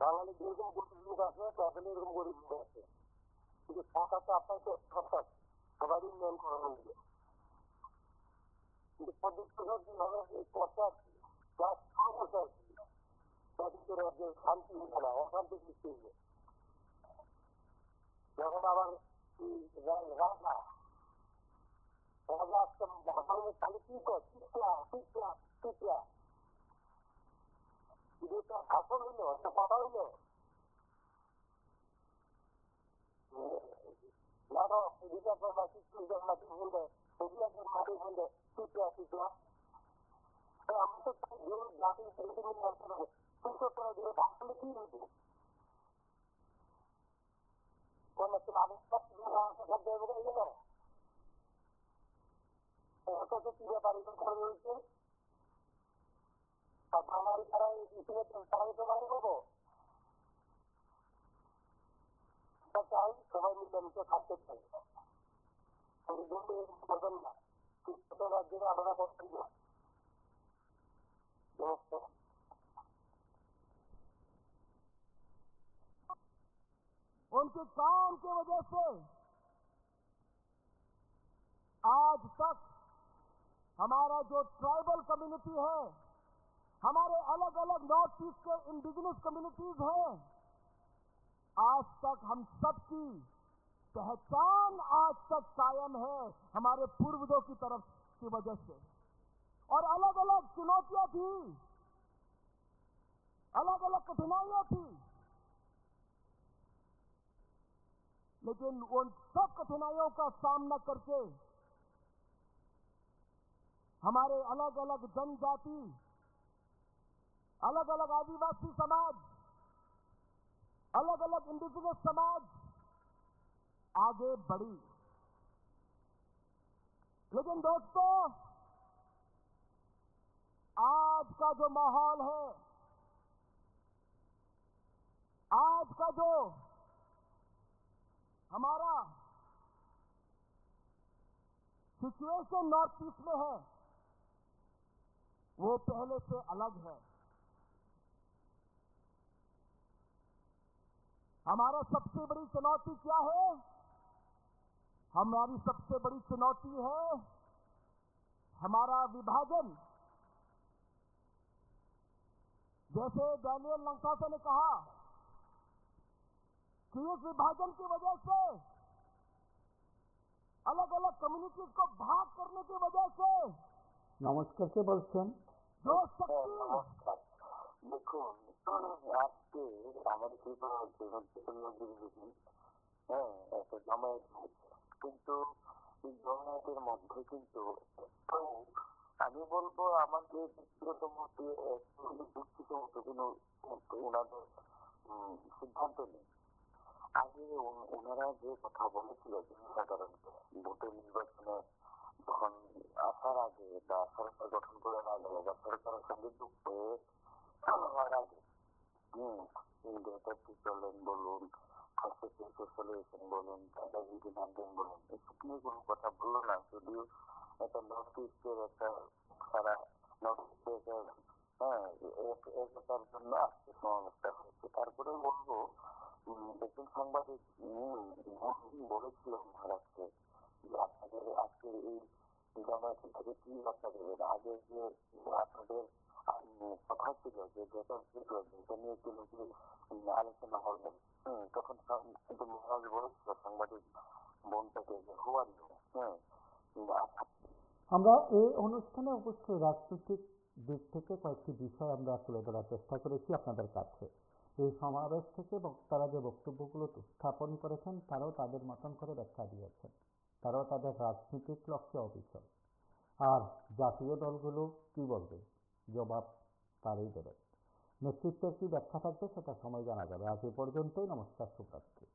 বাঙালি যেরকম গরিব লোক আছে ট্রাভেলের এরকম গরিব লোক আছে, কিন্তু সরকার তো আপনার সরকার সবারই উন্নয়ন করানো হবে, কিন্তু পদ্ধতি যেভাবে করতে আসছি প্লাস শুরু করতে আসছি তাদের রাজ্যের শান্তি হচ্ছে না, অশান্তি সৃষ্টি হচ্ছে। যখন আবার রাজা আজকে খালি কি কর টিকলা টিকলা টিকলা, কিন্তু একটা ভাষণ হইলো, একটা কথা হইলো নাটক বিকাশের মাটি চুলদের মাটি বললে অভিয়াসের মাটি বললে টিকলা টিকলা। আমরা তো জাতি সুস্থ করে দিয়ে ভাষণে কি হইবে কোন একটু মানুষ গেল অথচ কি ব্যাপারে করে রয়েছে বাঙালি তারা তারাই তো বাড়ি করবো, চাই সবাই মিলেমিশে থাকতে চাই, করবেন না রাজ্যে আপনারা করছেন না। उनके काम की वजह से आज तक हमारा जो ट्राइबल कम्युनिटी है, हमारे अलग अलग नॉर्थ ईस्ट के इंडिजिनस कम्युनिटीज हैं, आज तक हम सबकी पहचान आज तक कायम है हमारे पूर्वजों की तरफ की वजह से। और अलग अलग चुनौतियां थी, अलग अलग कठिनाइयां थी, लेकिन उन सब कठिनाइयों का सामना करके हमारे अलग अलग जनजाति, अलग अलग आदिवासी समाज, अलग अलग इंडिजिनस समाज आगे बढ़ी। लेकिन दोस्तों, आज का जो माहौल है, आज का जो हमारा सिचुएशन नॉर्थ ईस्ट में है, वो पहले से अलग है। हमारा सबसे बड़ी चुनौती क्या है? हमारी सबसे बड़ी चुनौती है हमारा विभाजन। जैसे डैनियल लंकासा ने कहा कि इस विभाजन की वजह से, अलग अलग कम्युनिटीज को भाग करने की वजह से নমস্কার, কে বলছেন? जो शक्ति দেখুন আজকে আমাদের ত্রিপুরা রাজ্যে হ্যাঁ একটা জামায়াত হয়েছে, কিন্তু এই জামায়াতের মধ্যে কিন্তু আমি বলবো আমাদের ব্যক্তিগত মতে দুঃখিত মতো কোনো ওনাদের সিদ্ধান্ত নেই। আগে ওনারা যে কথা বলেছিল জনসাধারণ ভোটের নির্বাচনে যখন আসার আগে বা সরকার গঠন করার আগে বা সরকারের সঙ্গে যুক্ত হওয়ার আগে চলেন বলুন, সোশ্যালাইজেশন বলুন, দাদাগিরি নামদেন বলুন, এসব নিয়ে কোনো কথা বললো না। যদিও একটা নর্থ ইস্টের একটা সারা নর্থ ইস্টের একতার জন্য আজকে সমাবেশটা হয়েছে। তারপরে বলবো একজন সাংবাদিক বলেছিল মহারাষ্ট্রে যে আপনাদের আজকের এই জামায়াত থেকে কি বার্তা দেবেন। আগে যে আপনাদের কথা ছিল যে যেটা নিয়ে ছিল যে আলোচনা হবে, তখন কিন্তু মহারাজ বলেছিল সাংবাদিক বোনটাকে যে হওয়ার আমরা এই অনুষ্ঠানে অবশ্যই রাজনৈতিক দিক থেকে কয়েকটি বিষয় আমরা তুলে ধরার চেষ্টা করেছি আপনাদের কাছে। এই সমাবেশ থেকে বক্তারা যে বক্তব্যগুলো উত্থাপন করেছেন তারাও তাদের মতন করে ব্যাখ্যা দিয়েছেন, তারাও তাদের রাজনীতিক লক্ষ্যে অবিচল। আর জাতীয় দলগুলো কি বলবে, জবাব তারাই দেবেন। নেতৃত্বের কি ব্যাখ্যা থাকবে সেটা সময় জানা যাবে। আজ এ পর্যন্তই। নমস্কার, শুভরাত্রি।